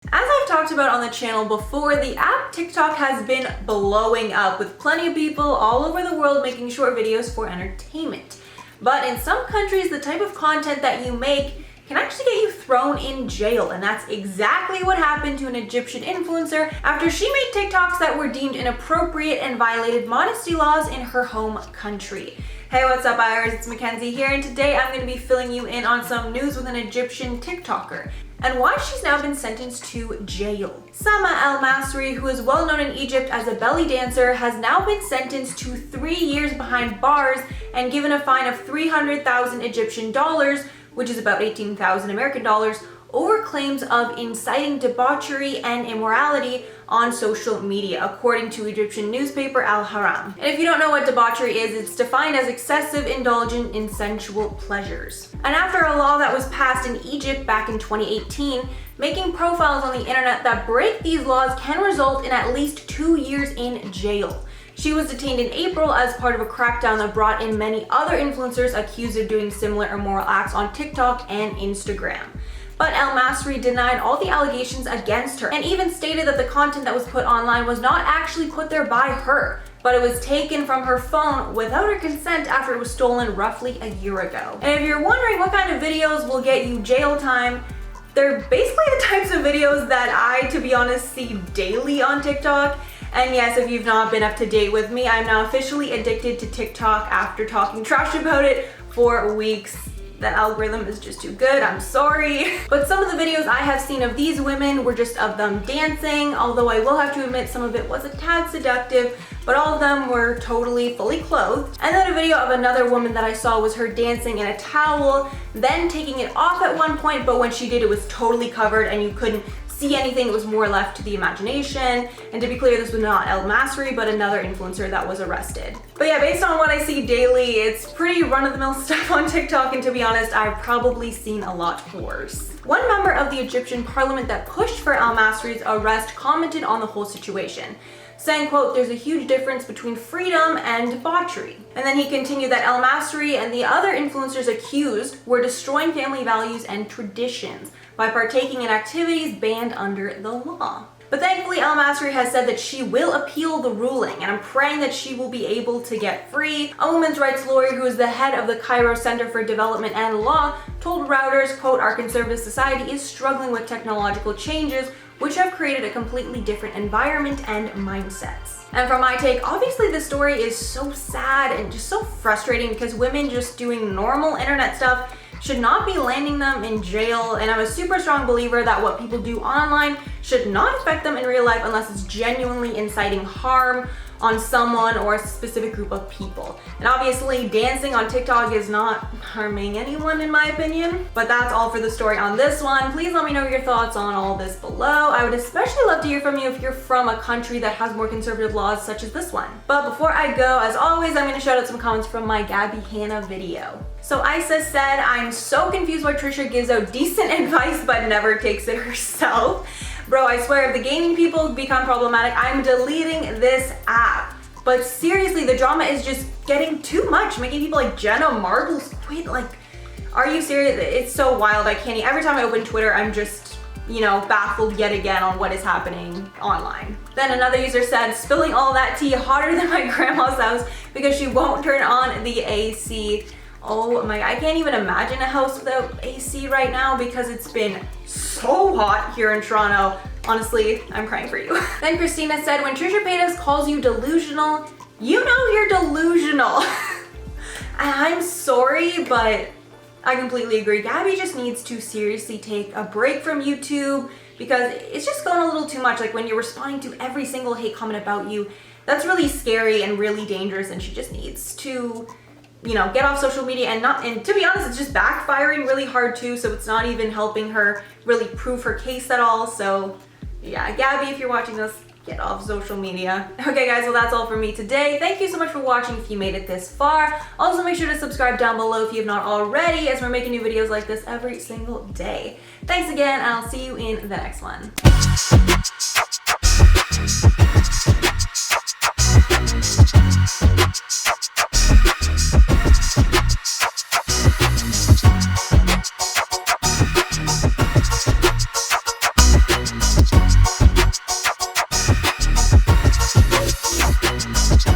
As I've talked about on the channel before, the app TikTok has been blowing up with plenty of people all over the world making short videos for entertainment. But in some countries, the type of content that you make can actually get you thrown in jail, and that's exactly what happened to an Egyptian influencer after she made TikToks that were deemed inappropriate and violated modesty laws in her home country. Hey, what's up, buyers? It's Mackenzie here, and today I'm going to be filling you in on some news with an Egyptian TikToker and why she's now been sentenced to jail. Sama El-Masri, who is well known in Egypt as a belly dancer, has now been sentenced to 3 years behind bars and given a fine of 300,000 Egyptian dollars, which is about 18,000 American dollars, over claims of inciting debauchery and immorality on social media, according to Egyptian newspaper Al Haram. And if you don't know what debauchery is, it's defined as excessive indulgence in sensual pleasures. And after a law that was passed in Egypt back in 2018, making profiles on the internet that break these laws can result in at least 2 years in jail. She was detained in April as part of a crackdown that brought in many other influencers accused of doing similar immoral acts on TikTok and Instagram. But El-Masri denied all the allegations against her and even stated that the content that was put online was not actually put there by her, but it was taken from her phone without her consent after it was stolen roughly a year ago. And if you're wondering what kind of videos will get you jail time, they're basically the types of videos that I, to be honest, see daily on TikTok. And yes, if you've not been up to date with me, I'm now officially addicted to TikTok after talking trash about it for weeks. The algorithm is just too good, I'm sorry. But some of the videos I have seen of these women were just of them dancing, although I will have to admit some of it was a tad seductive, but all of them were totally fully clothed. And then a video of another woman that I saw was her dancing in a towel, then taking it off at one point, but when she did, it was totally covered and you couldn't see anything. It was more left to the imagination. And to be clear, this was not El-Masri, but another influencer that was arrested. But yeah, based on what I see daily, it's pretty run-of-the-mill stuff on TikTok, and to be honest, I've probably seen a lot worse. One member of the Egyptian parliament that pushed for El-Masri's arrest commented on the whole situation, saying, quote, "There's a huge difference between freedom and debauchery." And then he continued that El-Masri and the other influencers accused were destroying family values and traditions by partaking in activities banned under the law. But thankfully, El-Masri has said that she will appeal the ruling, and I'm praying that she will be able to get free. A women's rights lawyer who is the head of the Cairo Center for Development and Law told Reuters, quote, "Our conservative society is struggling with technological changes which have created a completely different environment and mindsets." And from my take, obviously this story is so sad and just so frustrating because women just doing normal internet stuff should not be landing them in jail. And I'm a super strong believer that what people do online should not affect them in real life unless it's genuinely inciting harm on someone or a specific group of people. And obviously dancing on TikTok is not harming anyone in my opinion. But that's all for the story on this one. Please let me know your thoughts on all this below. I would especially love to hear from you if you're from a country that has more conservative laws such as this one. But before I go, as always, I'm gonna shout out some comments from my Gabby Hannah video. So Isa said, "I'm so confused why Trisha gives out decent advice but never takes it herself. Bro, I swear if the gaming people become problematic, I'm deleting this app." But seriously, the drama is just getting too much, making people like Jenna Marbles quit. Like, are you serious? It's so wild. I can't, every time I open Twitter, I'm just, baffled yet again on what is happening online. Then another user said, "Spilling all that tea hotter than my grandma's house because she won't turn on the AC." Oh my, I can't even imagine a house without AC right now because it's been so hot here in Toronto. Honestly, I'm crying for you. Then Christina said, "When Trisha Paytas calls you delusional, you know you're delusional." I'm sorry, but I completely agree. Gabby just needs to seriously take a break from YouTube because it's just going a little too much. Like when you're responding to every single hate comment about you, that's really scary and really dangerous, and she just needs to get off social media and to be honest, it's just backfiring really hard too, so it's not even helping her really prove her case at all. So yeah, Gabby, if you're watching this, get off social media. Okay guys, well that's all for me today. Thank you so much for watching if you made it this far. Also make sure to subscribe down below if you have not already, as we're making new videos like this every single day. Thanks again, and I'll see you in the next one.